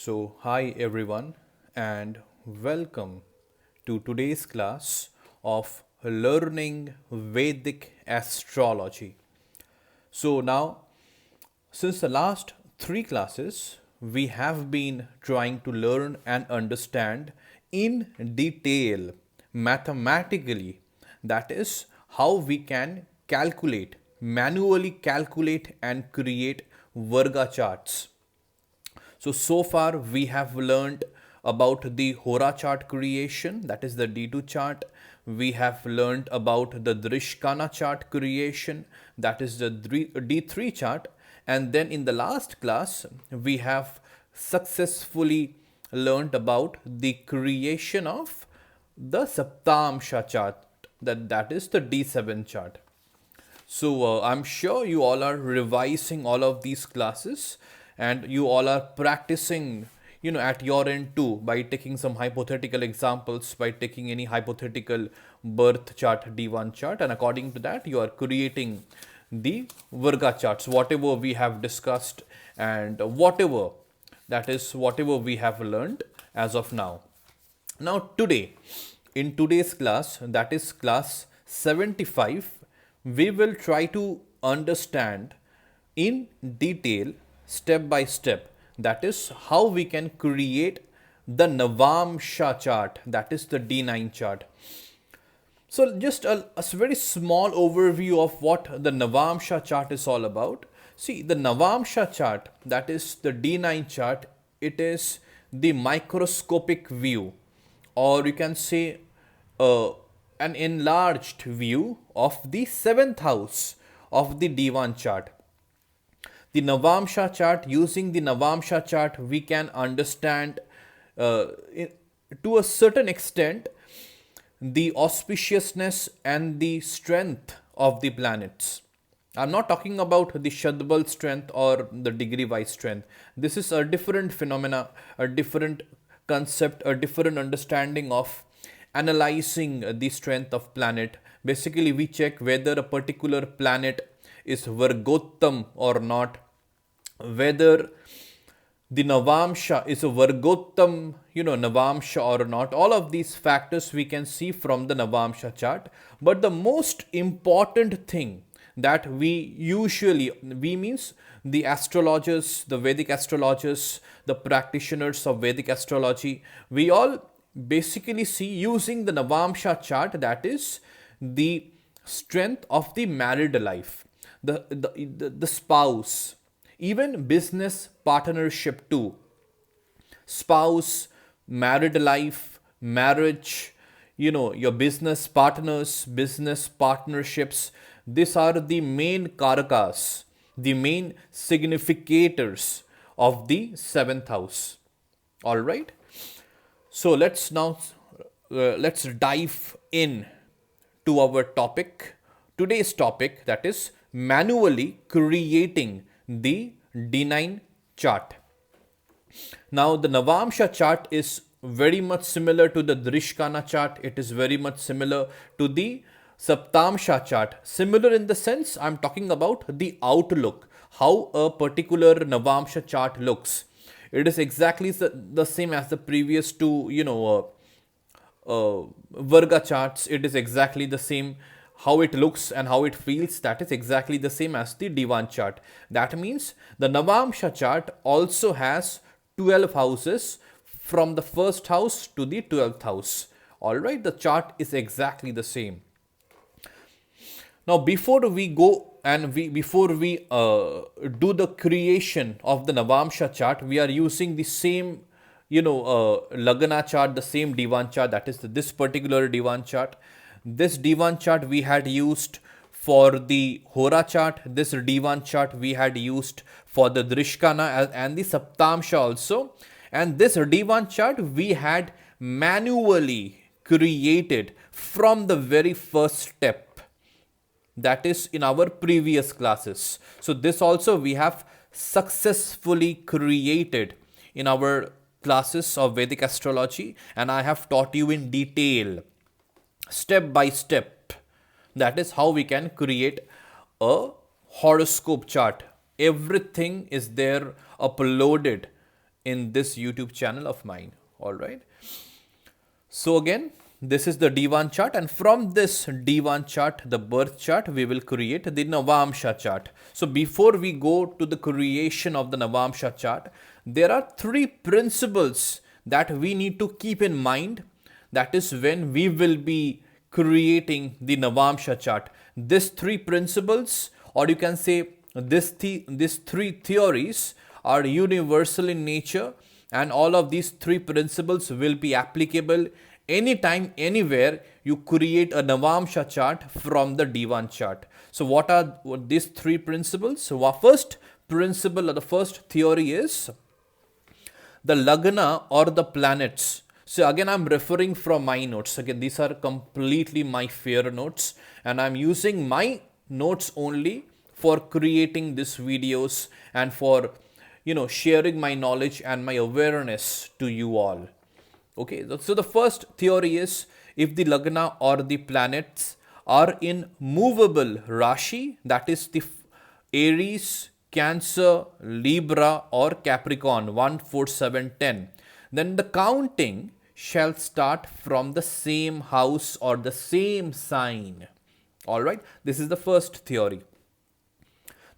Hi everyone, and welcome to today's class of Learning Vedic Astrology. Now, since the last three classes, we have been trying to learn and understand in detail, mathematically, that is, how we can manually calculate and create Varga charts. So far we have learned about the Hora chart creation, that is the D2 chart. We have learned about the Drishkana chart creation, that is the D3 chart. And then in the last class, we have successfully learned about the creation of the Saptamsha chart, that is the D7 chart. I'm sure you all are revising all of these classes and you all are practicing, at your end too, by taking some hypothetical examples, by taking any hypothetical birth chart, D1 chart, and according to that, you are creating the Varga charts, whatever we have discussed and whatever we have learned as of now. Now, in today's class, that is class 75, we will try to understand in detail, step by step, that is how we can create the Navamsa chart, that is the D9 chart. So, just a very small overview of what the Navamsa chart is all about. See, the Navamsa chart, that is the D9 chart, it is the microscopic view, or you can say an enlarged view of the seventh house of the D1 chart. The Navamsa chart, using the Navamsa chart, we can understand to a certain extent the auspiciousness and the strength of the planets. I'm not talking about the Shadbal strength or the degree wise strength. This is a different phenomena, a different concept, a different understanding of analyzing the strength of planet. Basically, we check whether a particular planet is Vargottam or not, whether the Navamsa is a Vargottam, Navamsa or not. All of these factors we can see from the Navamsa chart. But the most important thing that we means the astrologers, the Vedic astrologers, the practitioners of Vedic astrology, we all basically see using the Navamsa chart, that is the strength of the married life, the spouse, even business partnership too. Spouse, married life, marriage, your business partners, business partnerships, these are the main karakas, the main significators of the seventh house. All right. So let's dive in to our topic, today's topic, that is manually creating the D9 chart. Now, the Navamsa chart is very much similar to the Drishkana chart. It is very much similar to the Saptamsha chart. Similar in the sense I'm talking about the outlook, how a particular Navamsa chart looks. It is exactly the same as the previous two, Varga charts. It is exactly the same. How it looks and how it feels, that is exactly the same as the D1 chart. That means the Navamsa chart also has 12 houses from the first house to the 12th house. Alright, the chart is exactly the same. Now, before we do the creation of the Navamsa chart, we are using the same, Lagna chart, the same D1 chart, that is this particular D1 chart. This D1 chart we had used for the Hora chart. This D1 chart we had used for the Drishkana and the Saptamsha also. And this D1 chart we had manually created from the very first step, that is in our previous classes. So this also we have successfully created in our classes of Vedic astrology, and I have taught you in detail, step by step, that is how we can create a horoscope chart. Everything is there uploaded in this YouTube channel of mine. All right. So again, this is the D1 chart, and from this D1 chart, the birth chart, we will create the Navamsa chart. So before we go to the creation of the Navamsa chart, there are three principles that we need to keep in mind. That is when we will be creating the Navamsa chart. These three principles, or you can say these three theories, are universal in nature, and all of these three principles will be applicable anytime, anywhere you create a Navamsa chart from the D1 chart. So what are these three principles? So our first principle or the first theory is the Lagna or the planets. So again, I'm referring from my notes. Again, these are completely my fair notes, and I'm using my notes only for creating these videos and for sharing my knowledge and my awareness to you all. Okay, so the first theory is if the Lagna or the planets are in movable Rashi, that is the Aries, Cancer, Libra or Capricorn 1, 4, 7, 10, then the counting shall start from the same house or the same sign. Alright, this is the first theory.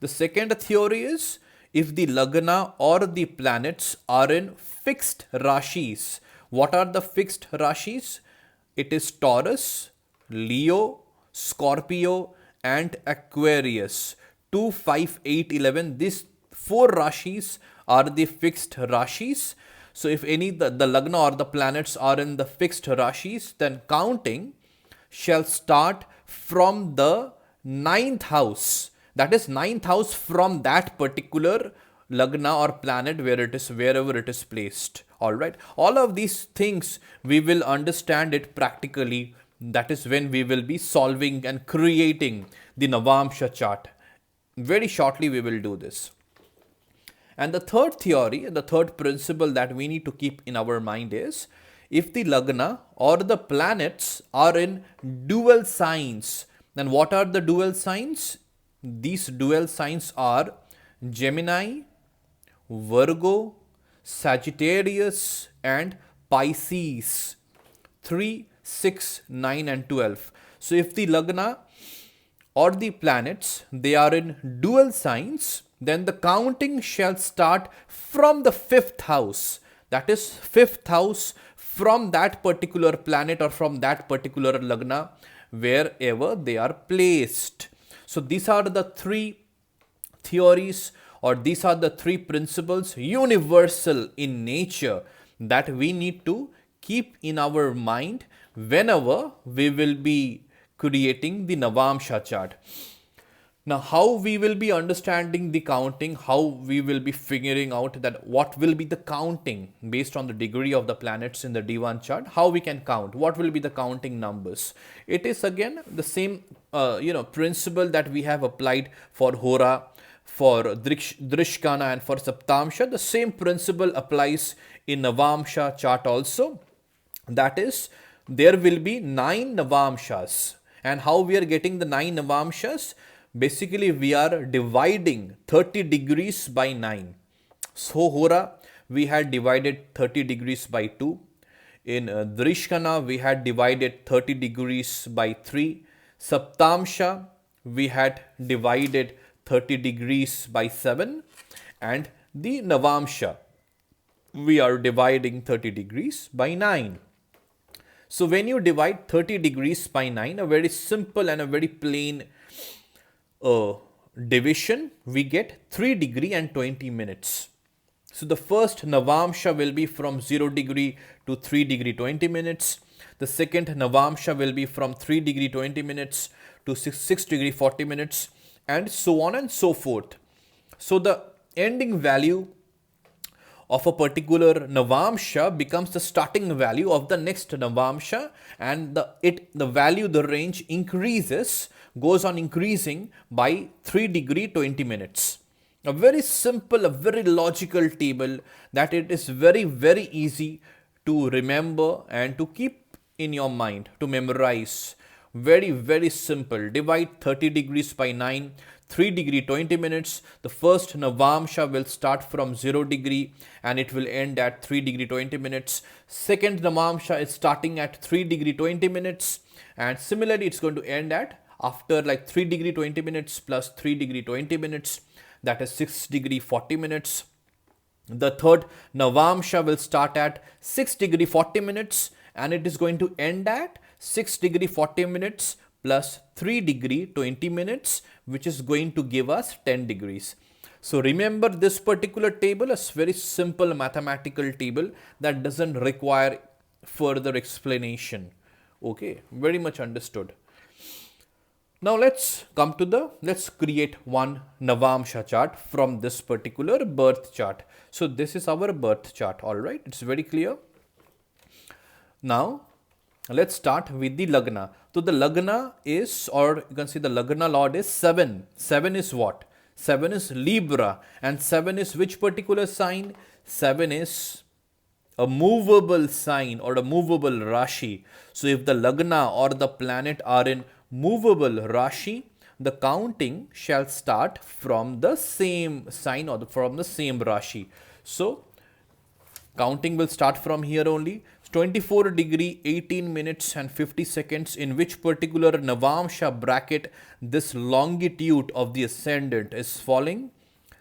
The second theory is if the Lagna or the planets are in fixed Rashis. What are the fixed Rashis? It is Taurus, Leo, Scorpio and Aquarius. 2, 5, 8, 11. These four Rashis are the fixed Rashis. So if any the Lagna or the planets are in the fixed Rashis, then counting shall start from the ninth house. That is ninth house from that particular Lagna or planet wherever it is placed. Alright. All of these things we will understand it practically. That is when we will be solving and creating the Navamsa chart. Very shortly we will do this. And the third theory, the third principle that we need to keep in our mind is if the Lagna or the planets are in dual signs. Then what are the dual signs? These dual signs are Gemini, Virgo, Sagittarius and Pisces. 3, 6, 9 and 12. So if the Lagna or the planets, they are in dual signs, then the counting shall start from the fifth house. That is fifth house from that particular planet or from that particular Lagna wherever they are placed. So these are the three theories, or these are the three principles universal in nature that we need to keep in our mind whenever we will be creating the Navamsa chart. Now, how we will be understanding the counting, how we will be figuring out that what will be the counting based on the degree of the planets in the D1 chart, how we can count, what will be the counting numbers. It is again the same principle that we have applied for Hora, for Drishkana and for Saptamsha. The same principle applies in Navamsa chart also. That is, there will be 9 Navamshas. And how we are getting the 9 Navamshas? Basically, we are dividing 30 degrees by 9. So, Hora, we had divided 30 degrees by 2. In Drishkana, we had divided 30 degrees by 3. Saptamsha, we had divided 30 degrees by 7. And the Navamsha, we are dividing 30 degrees by 9. So, when you divide 30 degrees by 9, a very simple and a very plain division, we get 3 degree and 20 minutes. So the first Navamsha will be from 0 degree to 3 degree 20 minutes. The second Navamsha will be from 3 degree 20 minutes to 6 degree 40 minutes, and so on and so forth. So the ending value of a particular Navamsha becomes the starting value of the next Navamsha, and the value, the range increases, goes on increasing by 3 degree 20 minutes. A very simple, a very logical table that it is very, very easy to remember and to keep in your mind, to memorize Very simple. Divide 30 degrees by 9, 3 degree 20 minutes. The first Navamsha will start from 0 degree and it will end at 3 degree 20 minutes. Second Navamsha is starting at 3 degree 20 minutes, and similarly it's going to end at after like 3 degree 20 minutes plus 3 degree 20 minutes, that is 6 degree 40 minutes. The third Navamsha will start at 6 degree 40 minutes and it is going to end at 6 degree 40 minutes plus 3 degree 20 minutes, which is going to give us 10 degrees. So remember this particular table is very simple mathematical table that doesn't require further explanation. Okay, very much understood. Now let's create one Navamsha chart from this particular birth chart. So this is our birth chart, alright, it's very clear. Now let's start with the Lagna. So the Lagna is, or you can see the Lagna lord is 7. 7 is what? 7 is Libra, and 7 is which particular sign? 7 is a movable sign or a movable Rashi. So if the Lagna or the planet are in movable Rashi, the counting shall start from the same sign or from the same Rashi. So counting will start from here only. 24 degree 18 minutes and 50 seconds, in which particular Navamsha bracket this longitude of the ascendant is falling.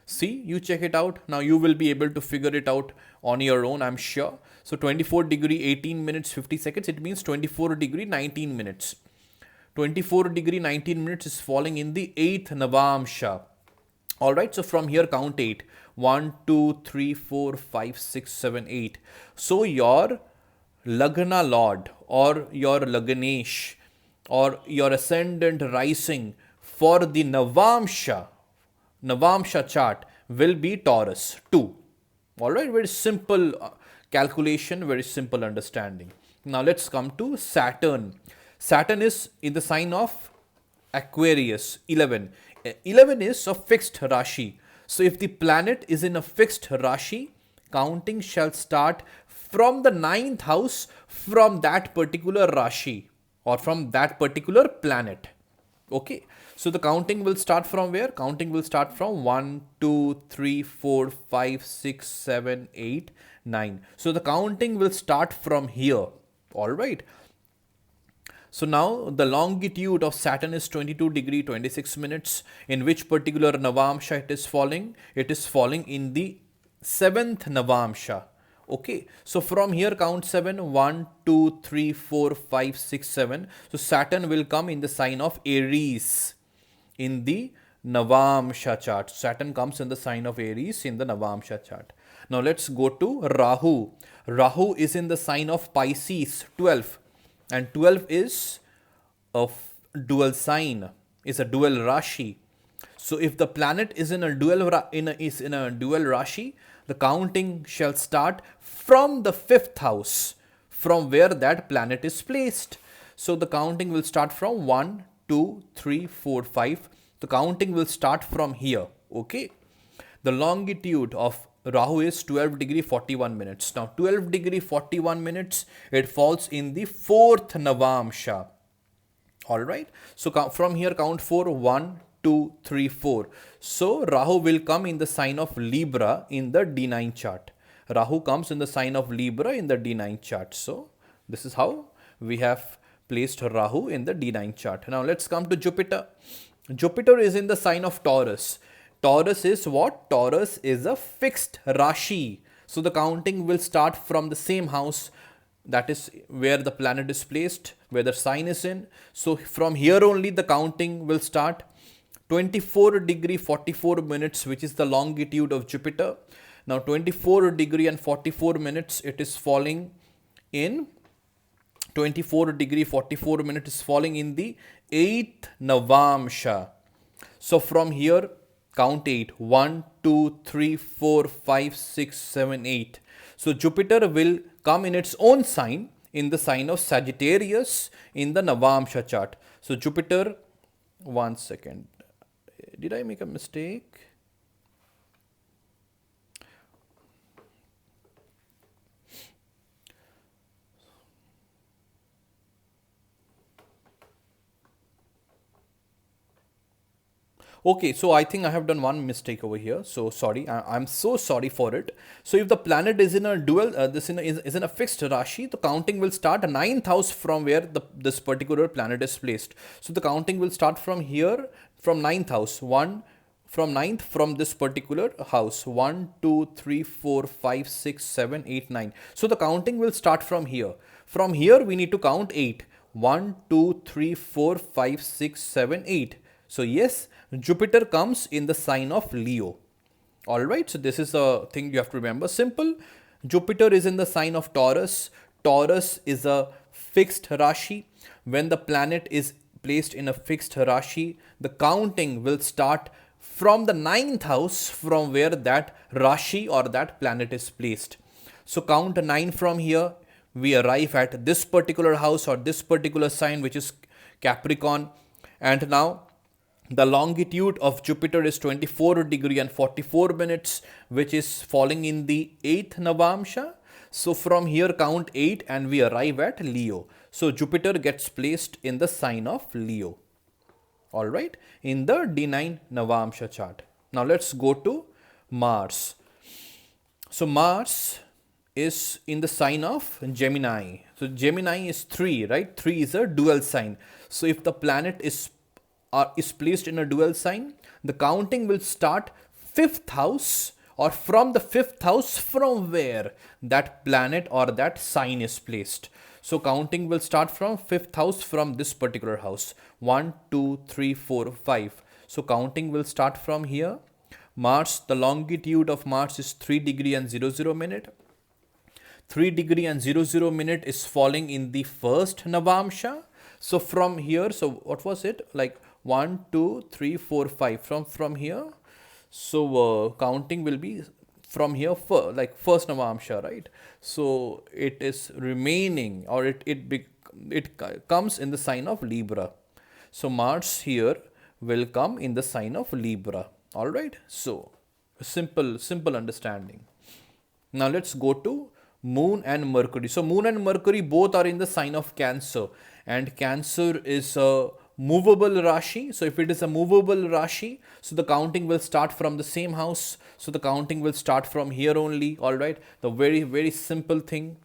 See, you check it out. Now you will be able to figure it out on your own, I'm sure. So 24 degree 18 minutes 50 seconds, it means 24 degree 19 minutes. 24 degree 19 minutes is falling in the 8th Navamsha. Alright, so from here count 8. 1, 2, 3, 4, 5, 6, 7, 8. So your Lagna Lord or your Lagnesh or your ascendant rising for the Navamsha chart will be Taurus 2. Alright, very simple calculation, very simple understanding. Now let's come to Saturn. Saturn is in the sign of Aquarius, 11. 11 is a fixed Rashi. So if the planet is in a fixed Rashi, counting shall start from the 9th house from that particular Rashi or from that particular planet. Okay, so the counting will start from where? Counting will start from 1, 2, 3, 4, 5, 6, 7, 8, 9. So the counting will start from here. Alright. So now the longitude of Saturn is 22 degree 26 minutes. In which particular Navamsha it is falling? It is falling in the 7th Navamsha. Okay, so from here count 7, 1, 2, 3, 4, 5, 6, 7. So Saturn will come in the sign of Aries in the Navamsha chart. Saturn comes in the sign of Aries in the Navamsha chart. Now let's go to Rahu. Rahu is in the sign of Pisces, 12. And 12 is a dual sign, is a dual Rashi. So if the planet is in a dual Rashi, the counting shall start from the 5th house, from where that planet is placed. So the counting will start from 1, 2, 3, 4, 5. The counting will start from here. Okay. The longitude of Rahu is 12 degree 41 minutes. Now 12 degree 41 minutes, it falls in the 4th Navamsha. Alright. So from here count 4, 1, 2, 3, 4. So Rahu will come in the sign of Libra in the D9 chart. Rahu comes in the sign of Libra in the D9 chart. So this is how we have placed Rahu in the D9 chart. Now let's come to Jupiter. Jupiter is in the sign of Taurus. Taurus is what? Taurus is a fixed Rashi. So the counting will start from the same house, that is where the planet is placed, where the sign is in. So from here only the counting will start. 24 degree 44 minutes, which is the longitude of Jupiter. Now 24 degree and 44 minutes, it is falling in 24 degree 44 minutes is falling in the 8th Navamsha. So from here count 8. 1, 2, 3, 4, 5, 6, 7, 8. So Jupiter will come in its own sign, in the sign of Sagittarius in the Navamsha chart. So Jupiter, one second. Did I make a mistake? Okay, so I think I have done one mistake over here. So sorry, I'm so sorry for it. So if the planet is in a dual, is in a fixed Rashi, the counting will start ninth house from where this particular planet is placed. So the counting will start from here, from ninth house. One from ninth from this particular house. 1, 2, 3, 4, 5, 6, 7, 8, 9. So the counting will start from here. From here we need to count 8. 1, 2, 3, 4, 5, 6, 7, 8. So yes, Jupiter comes in the sign of Leo. Alright, so this is a thing you have to remember. Simple. Jupiter is in the sign of Taurus. Taurus is a fixed Rashi. When the planet is placed in a fixed Rashi, the counting will start from the ninth house from where that Rashi or that planet is placed. So count 9 from here. We arrive at this particular house or this particular sign, which is Capricorn. And now the longitude of Jupiter is 24 degree and 44 minutes, which is falling in the 8th Navamsa. So from here count 8 and we arrive at Leo. So Jupiter gets placed in the sign of Leo. Alright, in the D9 Navamsa chart. Now let's go to Mars. So Mars is in the sign of Gemini. So Gemini is 3, right? 3 is a dual sign. So if the planet is placed in a dual sign, the counting will start 5th house or from the 5th house from where that planet or that sign is placed. So counting will start from 5th house from this particular house. 1, 2, 3, 4, 5. So counting will start from here. Mars, the longitude of Mars is 3 degree and 00 minute. 3 degree and 00 minute is falling in the first Navamsa. So from here, so what was it? Like 1, 2, 3, 4, 5 from here. So counting will be from here for like first Navamsa, right? So it is remaining or it comes in the sign of Libra. So Mars here will come in the sign of Libra. All right. So simple understanding. Now let's go to Moon and Mercury. So Moon and Mercury both are in the sign of Cancer, and Cancer is a movable Rashi. So if it is a movable Rashi, so the counting will start from the same house. So the counting will start from here only. All right. The very simple thing.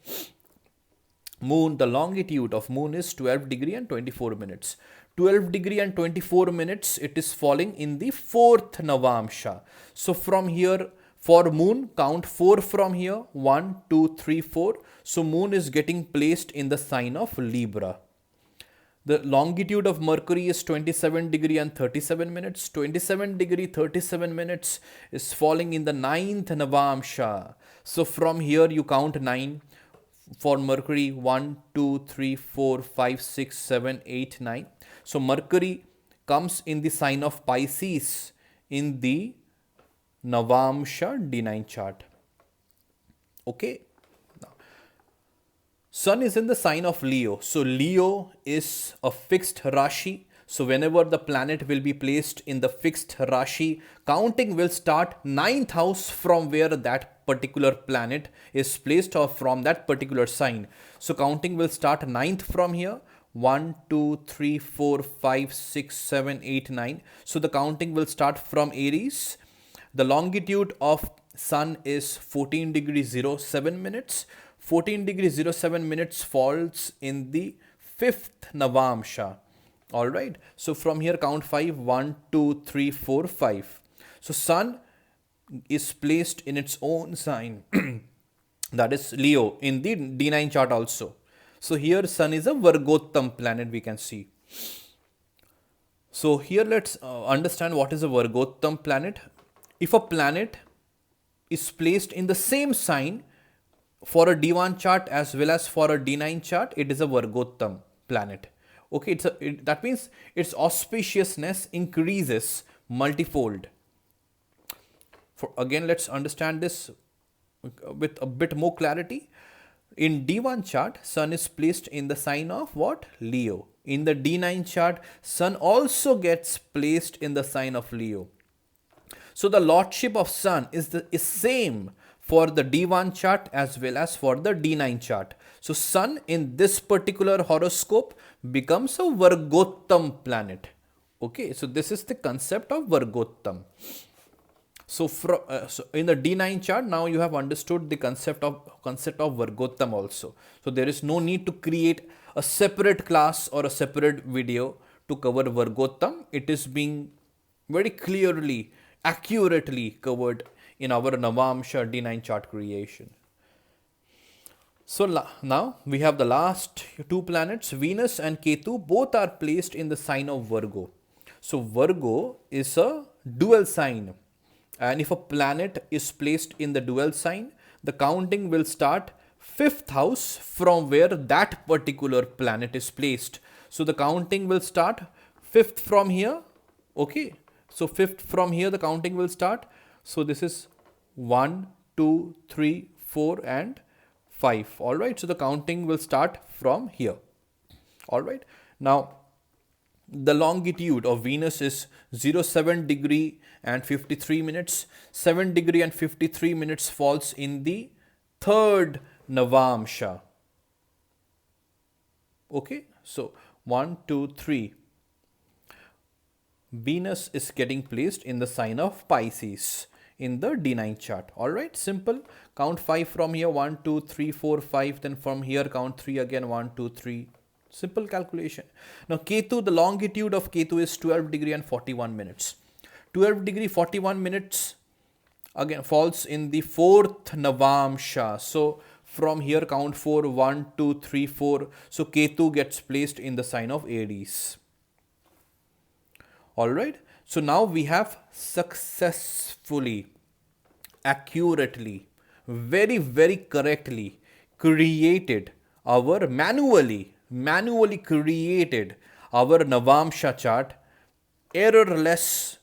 Moon, the longitude of Moon is 12 degree and 24 minutes. 12 degree and 24 minutes, it is falling in the 4th Navamsa. So from here, for Moon, count 4 from here. 1, 2, 3, 4. So Moon is getting placed in the sign of Libra. The longitude of Mercury is 27 degree and 37 minutes. 27 degree 37 minutes is falling in the 9th Navamsa. So from here you count 9. For Mercury, 1, 2, 3, 4, 5, 6, 7, 8, 9. So Mercury comes in the sign of Pisces in the Navamsa D9 chart. Okay. Now, Sun is in the sign of Leo. So Leo is a fixed Rashi. So whenever the planet will be placed in the fixed Rashi, counting will start 9th house from where that particular planet is placed or from that particular sign. So counting will start 9th from here. 1, 2, 3, 4, 5, 6, 7, 8, 9. So the counting will start from Aries. The longitude of Sun is 14 degrees 07 minutes. 14 degrees 07 minutes falls in the 5th Navamsa. Alright. So from here count 5. 1, 2, 3, 4, 5. So Sun is placed in its own sign. That is Leo in the D9 chart also. So here Sun is a Vargottam planet, we can see. So here let's understand what is a Vargottam planet. If a planet is placed in the same sign for a D1 chart as well as for a D9 chart, it is a Vargottam planet. Okay, that means its auspiciousness increases multifold. Again, let's understand this with a bit more clarity. In D1 chart, Sun is placed in the sign of what? Leo. In the D9 chart, Sun also gets placed in the sign of Leo. So the lordship of Sun is same for the D1 chart as well as for the D9 chart. So Sun in this particular horoscope becomes a Vargottam planet. Okay, so this is the concept of Vargottam. So, so in the D9 chart, now you have understood the concept of Vargottam also. So there is no need to create a separate class or a separate video to cover Vargottam. It is being very clearly, accurately covered in our Navamsa D9 chart creation. So now we have the last two planets, Venus and Ketu. Both are placed in the sign of Virgo. So Virgo is a dual sign. And if a planet is placed in the dual sign, the counting will start fifth house from where that particular planet is placed. So the counting will start fifth from here. Okay. So fifth from here, the counting will start. So this is 1, 2, 3, 4 and 5. All right. So the counting will start from here. All right. Now, the longitude of Venus is 07 degree and 53 minutes. 7 degree and 53 minutes falls in the third Navamsa. Okay. So 1, 2, 3. Venus is getting placed in the sign of Pisces in the D9 chart. All right, simple. Count 5 from here, 1, 2, 3, 4, 5. Then from here, count 3 again, 1, 2, 3. Simple calculation. Now, Ketu, the longitude of Ketu is 12 degree and 41 minutes. 12 degree 41 minutes again falls in the fourth Navamsa. So, from here, count 4, 1, 2, 3, 4. So, Ketu gets placed in the sign of Aries. All right. So now we have successfully, accurately, very, very correctly created our manually created our Navamsa chart, errorless,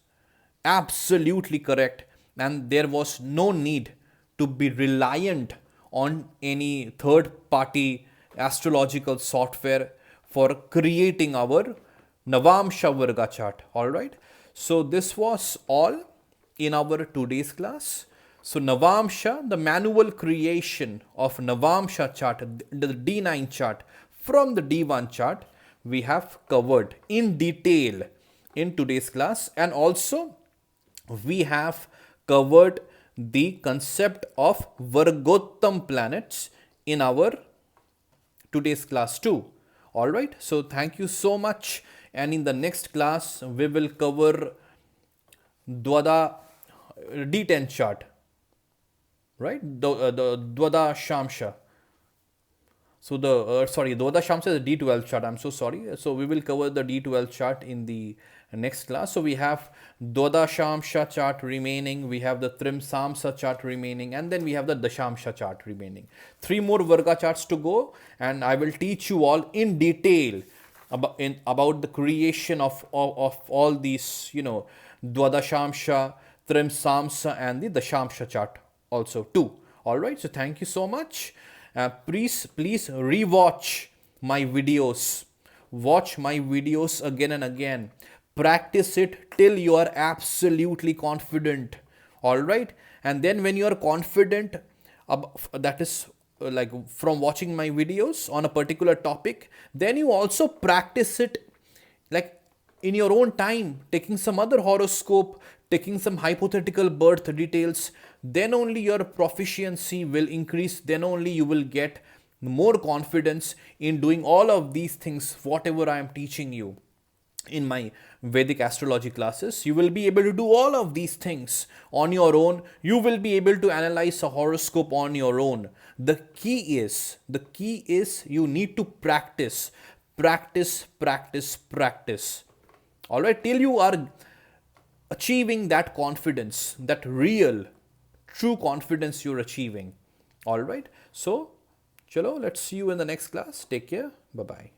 absolutely correct, and there was no need to be reliant on any third party astrological software for creating our Navamsa Varga chart. All right. So this was all in our today's class. So Navamsa, the manual creation of Navamsa chart, the D9 chart from the D1 chart, we have covered in detail in today's class, and also we have covered the concept of Vargottam planets in our today's class too. All right. So thank you so much. And in the next class, we will cover Dwada D10 chart, right? The Dwada Shamsha. So Dwada Shamsha is the D12 chart. I'm so sorry. So we will cover the D12 chart in the next class. So we have Dwada Shamsha chart remaining. We have the Trimsamsa chart remaining. And then we have the Dashamsha chart remaining. 3 more Varga charts to go. And I will teach you all in detail about the creation of all these, Dwadashamsha, Trimsamsa and the Dashamsha chart also too. All right. So thank you so much. Please rewatch my videos. Watch my videos again and again. Practice it till you are absolutely confident. All right. And then when you are confident, that is like from watching my videos on a particular topic, then you also practice it like in your own time, taking some other horoscope, taking some hypothetical birth details. Then only your proficiency will increase. Then only you will get more confidence in doing all of these things, whatever I am teaching you in my Vedic astrology classes. You will be able to do all of these things on your own. You will be able to analyze a horoscope on your own. The key is you need to practice. All right, till you are achieving that confidence, that real, true confidence you're achieving. All right. So, chalo, let's see you in the next class. Take care. Bye-bye.